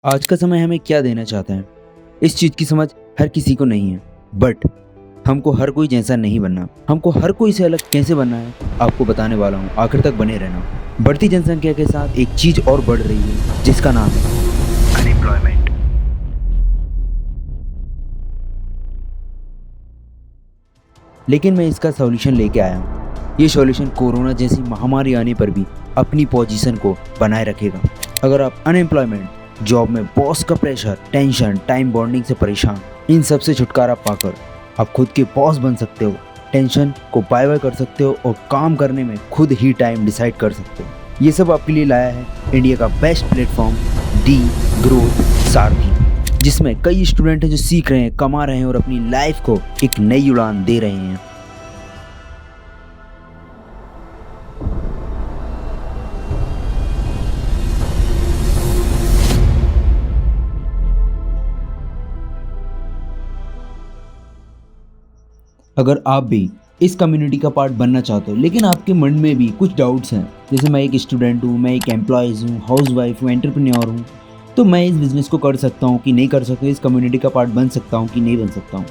आज का समय हमें क्या देना चाहता है, इस चीज़ की समझ हर किसी को नहीं है। बट हमको हर कोई जैसा नहीं बनना, हमको हर कोई से अलग कैसे बनना है आपको बताने वाला हूँ। आखिर तक बने रहना। बढ़ती जनसंख्या के साथ एक चीज़ और बढ़ रही है जिसका नाम है अनएम्प्लॉयमेंट। लेकिन मैं इसका सॉल्यूशन लेके आया हूँ। ये सॉल्यूशन कोरोना जैसी महामारी आने पर भी अपनी पोजीशन को बनाए रखेगा। अगर आप अनएम्प्लॉयमेंट, जॉब में बॉस का प्रेशर, टेंशन, टाइम बॉन्डिंग से परेशान, इन सब से छुटकारा पाकर आप खुद के बॉस बन सकते हो, टेंशन को बाय बाय कर सकते हो और काम करने में खुद ही टाइम डिसाइड कर सकते हो। ये सब आपके लिए लाया है इंडिया का बेस्ट प्लेटफॉर्म दी ग्रोथ सारथी, जिसमें कई स्टूडेंट हैं जो सीख रहे हैं, कमा रहे हैं और अपनी लाइफ को एक नई उड़ान दे रहे हैं। अगर आप भी इस कम्युनिटी का पार्ट बनना चाहते हो, लेकिन आपके मन में भी कुछ डाउट्स हैं, जैसे मैं एक स्टूडेंट हूँ, मैं एक एम्प्लॉयज़ हूँ, हाउस वाइफ हूँ, एंटरप्रेन्योर हूँ, तो मैं इस बिज़नेस को कर सकता हूँ कि नहीं कर सकता, इस कम्युनिटी का पार्ट बन सकता हूँ कि नहीं बन सकता हूँ।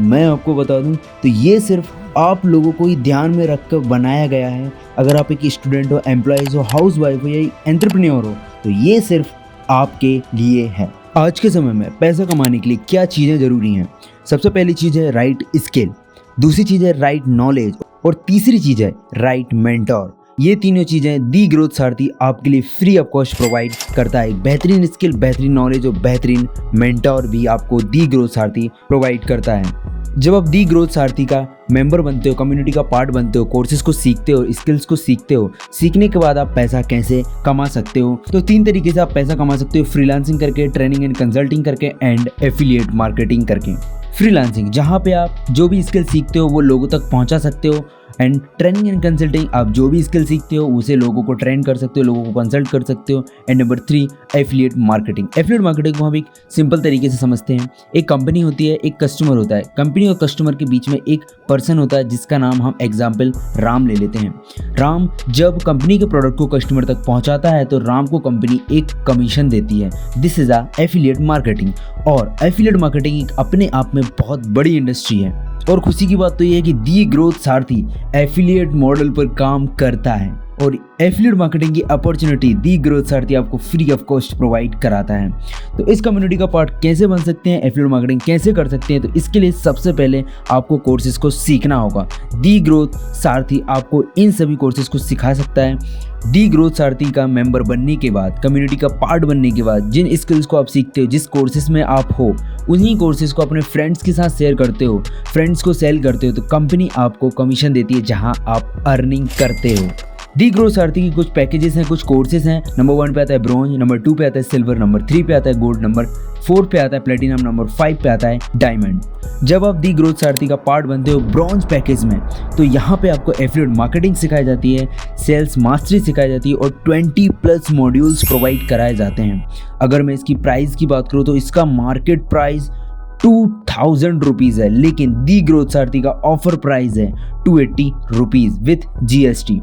मैं आपको बता दूँ तो ये सिर्फ आप लोगों को ही ध्यान में रख कर बनाया गया है। अगर आप एक स्टूडेंट हो, एम्प्लॉयज़ हो, हाउस वाइफ हो या एंटरप्रेन्योर हो, तो ये सिर्फ आपके लिए है। आज के समय में पैसा कमाने के लिए क्या चीज़ें ज़रूरी हैं? सबसे पहली चीज़ है राइट स्किल, दूसरी चीज़ है राइट नॉलेज और तीसरी चीज़ है राइट मेंटोर। ये तीनों चीज़ें दी ग्रोथ सारथी आपके लिए फ्री ऑफ कॉस्ट प्रोवाइड करता है। बेहतरीन स्किल, बेहतरीन नॉलेज और बेहतरीन मेंटोर भी आपको दी ग्रोथ सारथी प्रोवाइड करता है। जब आप दी ग्रोथ सारथी का मेंबर बनते हो, कम्युनिटी का पार्ट बनते हो, कोर्सेज को सीखते हो, स्किल्स को सीखते हो, सीखने के बाद आप पैसा कैसे कमा सकते हो, तो 3 तरीके से आप पैसा कमा सकते हो: फ्रीलांसिंग करके, ट्रेनिंग एंड कंसल्टिंग करके एंड एफिलिएट मार्केटिंग करके। फ्रीलांसिंग, जहाँ पे आप जो भी स्किल सीखते हो वो लोगों तक पहुँचा सकते हो, एंड ट्रेनिंग एंड कंसल्टिंग, आप जो भी स्किल सीखते हो उसे लोगों को ट्रेन कर सकते हो, लोगों को कंसल्ट कर सकते हो। And number 3, affiliate marketing. Affiliate marketing को हम एक सिंपल तरीके से समझते हैं। एक कंपनी होती है, एक कस्टमर होता है, कंपनी और कस्टमर के बीच में एक पर्सन होता है जिसका नाम हम एग्जाम्पल राम ले लेते हैं। राम जब कंपनी के प्रोडक्ट को कस्टमर तक पहुंचाता है तो राम को कंपनी एक कमीशन देती है। This is a affiliate marketing. और एफिलिएट मार्केटिंग एक अपने आप में बहुत बड़ी इंडस्ट्री है और खुशी की बात तो ये है कि दी ग्रोथ सारथी एफिलिएट मॉडल पर काम करता है और एफिलिएट मार्केटिंग की अपॉर्चुनिटी दी ग्रोथ सारथी आपको फ्री ऑफ कॉस्ट प्रोवाइड कराता है। तो इस कम्युनिटी का पार्ट कैसे बन सकते हैं, एफिलिएट मार्केटिंग कैसे कर सकते हैं, तो इसके लिए सबसे पहले आपको कोर्सेज को सीखना होगा। दी ग्रोथ सारथी आपको इन सभी कोर्सेज को सिखा सकता है। दी ग्रोथ सारथी का मेंबर बनने के बाद, कम्युनिटी का पार्ट बनने के बाद, जिन स्किल्स को आप सीखते हो, जिस कोर्सेज में आप हो, उन्हीं कोर्सेज को अपने फ्रेंड्स के साथ शेयर करते हो, फ्रेंड्स को सेल करते हो, तो कंपनी आपको कमीशन देती है जहां आप अर्निंग करते हो। दी ग्रोथ सारथी की कुछ पैकेजेस हैं, कुछ कोर्सेज हैं। नंबर 1 पे आता है ब्रॉन्ज, नंबर 2 पे आता है सिल्वर, नंबर 3 पे आता है गोल्ड, नंबर 4 पे आता है प्लेटिनम, नंबर 5 पे आता है डायमंड। जब आप दी ग्रोथ सारथी का पार्ट बनते हो ब्रॉन्ज पैकेज में, तो यहाँ पे आपको एफिलिएट मार्केटिंग सिखाई जाती है, सेल्स मास्टरी सिखाई जाती है और 20+ मॉड्यूल्स प्रोवाइड कराए जाते हैं। अगर मैं इसकी प्राइस की बात करूँ तो इसका मार्केट प्राइस 2000 रुपीज़ है, लेकिन दी ग्रोथ सारथी का ऑफर प्राइस है 280 रुपीज़ विथ GST।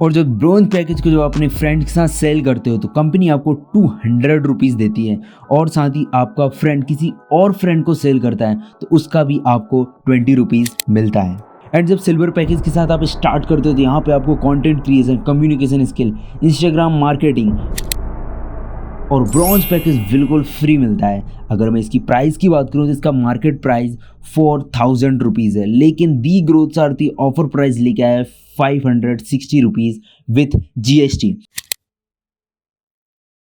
और जब ब्रॉन्ज पैकेज को जब अपने फ्रेंड के साथ सेल करते हो तो कंपनी आपको 200 रुपीज़ देती है और साथ ही आपका फ्रेंड किसी और फ्रेंड को सेल करता है तो उसका भी आपको 20 रुपीज़ मिलता है। एंड जब सिल्वर पैकेज के साथ आप स्टार्ट करते हो तो यहाँ पे आपको content creation, communication skill, Instagram marketing और ब्रॉन्ज पैकेज बिल्कुल फ्री मिलता है। अगर मैं इसकी प्राइस की बात करूँ तो इसका मार्केट प्राइस 4000 रुपीज़ है, लेकिन दी ग्रोथ सारथी ऑफर प्राइस लेके आया है 560 रुपीज़ विथ GST।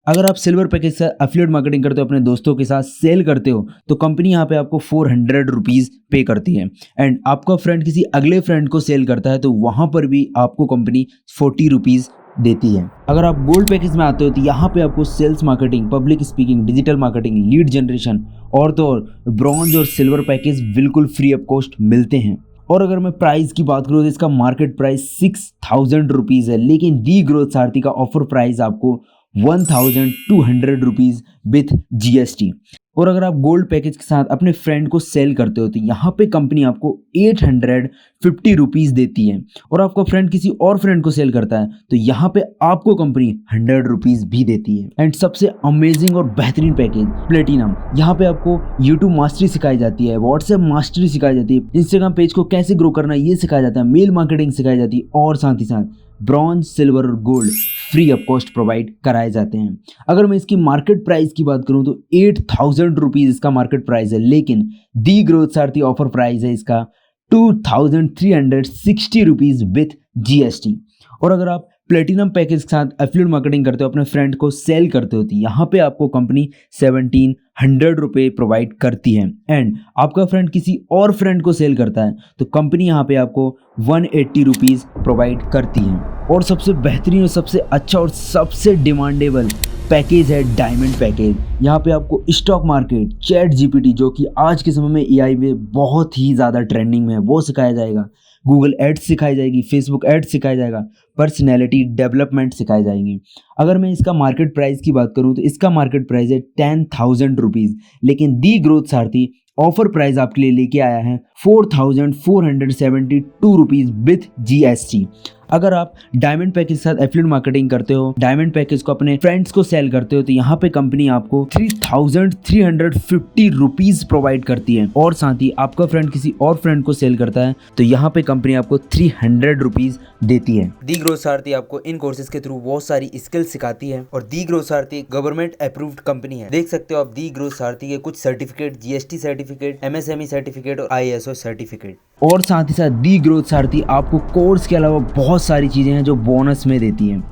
अगर आप सिल्वर पैकेज से एफिलिएट मार्केटिंग करते हो, अपने दोस्तों के साथ सेल करते हो, तो कंपनी यहाँ पे आपको 400 रुपीज़ पे करती है। एंड आपका फ्रेंड किसी अगले फ्रेंड को सेल करता है तो वहाँ पर भी आपको कंपनी 40 रुपीज़ देती है। अगर आप गोल्ड पैकेज में आते हो तो यहाँ पे आपको sales marketing, public speaking, digital marketing, lead generation और तो और ब्रॉन्ज और सिल्वर पैकेज बिल्कुल फ्री ऑफ कॉस्ट मिलते हैं। और अगर मैं प्राइस की बात करूँ तो इसका मार्केट प्राइस 6000 रुपीज़ है, लेकिन दी ग्रोथ सारथी का ऑफर प्राइस आपको 1200 रुपीज़ विथ GST। और अगर आप गोल्ड पैकेज के साथ अपने फ्रेंड को सेल करते हो तो यहाँ पे कंपनी आपको 850 रुपीज़ देती है। और आपका फ्रेंड किसी और फ्रेंड को सेल करता है तो यहाँ पे आपको कंपनी 100 रुपीज़ भी देती है। एंड सबसे अमेजिंग और बेहतरीन पैकेज प्लेटिनम, यहाँ पे आपको यूट्यूब मास्टरी सिखाई जाती है, व्हाट्सएप मास्टरी सिखाई जाती है, इंस्टाग्राम पेज को कैसे ग्रो करना है ये सिखाया जाता है, मेल मार्केटिंग सिखाई जाती है, और साथ ही साथ ब्रॉन्ज, सिल्वर और gold free of cost provide कराए जाते हैं। अगर मैं इसकी मार्केट प्राइस की बात करूं तो 8000 रुपीज़ इसका मार्केट प्राइस है, लेकिन दी ग्रोथ सारथी ऑफर प्राइस है इसका 2360 रुपीज़ विथ GST। और अगर आप प्लेटिनम पैकेज के साथ एफिलिएट मार्केटिंग करते हो, अपने फ्रेंड को सेल करते हो तो यहाँ पे आपको कंपनी 1700 रुपये प्रोवाइड करती है। एंड आपका फ्रेंड किसी और फ्रेंड को सेल करता है तो कंपनी यहाँ पे आपको 180 रुपीज़ प्रोवाइड करती है। और सबसे बेहतरीन और सबसे अच्छा और सबसे डिमांडेबल पैकेज है डायमंड पैकेज। यहाँ पे आपको स्टॉक मार्केट, चैट GPT जो कि आज के समय में AI में बहुत ही ज़्यादा ट्रेंडिंग में है वो सिखाया जाएगा, गूगल एड्स सिखाई जाएगी, फेसबुक एड्स सिखाया जाएगा, पर्सनैलिटी डेवलपमेंट सिखाई जाएंगी। अगर मैं इसका मार्केट प्राइस की बात करूं तो इसका मार्केट प्राइस है 10,000 रुपीज़, लेकिन दी ग्रोथ सारथी ऑफर प्राइस आपके लिए लेके आया है 4472 रुपीज़ विथ GST। अगर आप डायमंड पैकेज के साथ एफिलिएट मार्केटिंग करते हो, डायमंड पैकेज को अपने फ्रेंड्स को सेल करते हो तो यहाँ पे कंपनी आपको 3350 रुपीज़ प्रोवाइड करती है। और साथ ही आपका फ्रेंड किसी और फ्रेंड को सेल करता है तो यहाँ पे कंपनी आपको 300 रुपीज़ देती है। दी ग्रोथ सारथी आपको इन कोर्सेज के थ्रू बहुत सारी स्किल्स सिखाती है और दी ग्रोथ सारथी गवर्नमेंट अप्रूव्ड कंपनी है। देख सकते हो आप दी ग्रोथ सारथी के कुछ certificate, GST certificate, MSME certificate और ISO सर्टिफिकेट। और साथ ही साथ दी ग्रोथ सारथी आपको कोर्स के अलावा बहुत सारी चीज़ें हैं जो बोनस में देती हैं।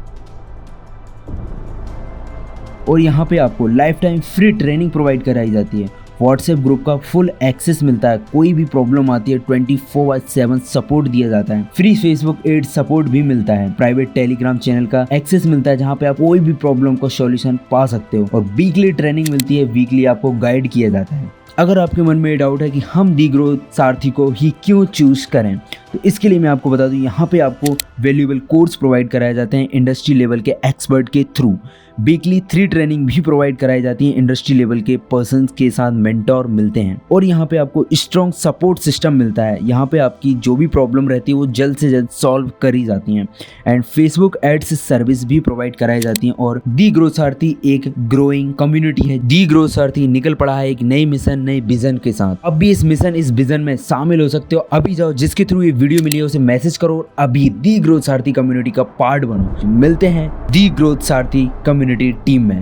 और यहाँ पे आपको life time free training provide कराई जाती है, व्हाट्सएप ग्रुप का फुल एक्सेस मिलता है, कोई भी प्रॉब्लम आती है 24/7 सपोर्ट दिया जाता है, फ्री फेसबुक एड सपोर्ट भी मिलता है, प्राइवेट टेलीग्राम चैनल का एक्सेस मिलता है जहाँ पे आप कोई भी प्रॉब्लम का सॉल्यूशन पा सकते हो, और वीकली ट्रेनिंग मिलती है, वीकली आपको गाइड किया जाता है। अगर आपके मन में ये डाउट है कि हम दी ग्रोथ सारथी को ही क्यों चूज करें तो इसके लिए मैं आपको बता दूं, यहाँ पे आपको वैल्यूएबल कोर्स प्रोवाइड कराए जाते हैं इंडस्ट्री लेवल के एक्सपर्ट के थ्रू। वीकली 3 ट्रेनिंग भी प्रोवाइड कराई जाती है, इंडस्ट्री लेवल के पर्सन्स के साथ मेंटोर मिलते हैं। और यहाँ पे आपको स्ट्रॉन्ग सपोर्ट सिस्टम मिलता है, यहाँ पे आपकी जो भी प्रॉब्लम रहती है वो जल्द से जल्द सॉल्व करी जाती हैं। एंड फेसबुक एड्स सर्विस भी प्रोवाइड कराई जाती हैं। और दी ग्रोथ सारथी एक ग्रोइंग कम्युनिटी है। दी ग्रोथ सारथी निकल पड़ा है एक नई मिशन, नई विजन के साथ। अब भी इस मिशन, इस विजन में शामिल हो सकते हो। अभी जाओ, जिसके थ्रू ये वीडियो मिली है उसे मैसेज करो और अभी दी ग्रोथ सारथी कम्युनिटी का पार्ट बनो। मिलते हैं दी ग्रोथ सारथी कम्युनिटी टीम में।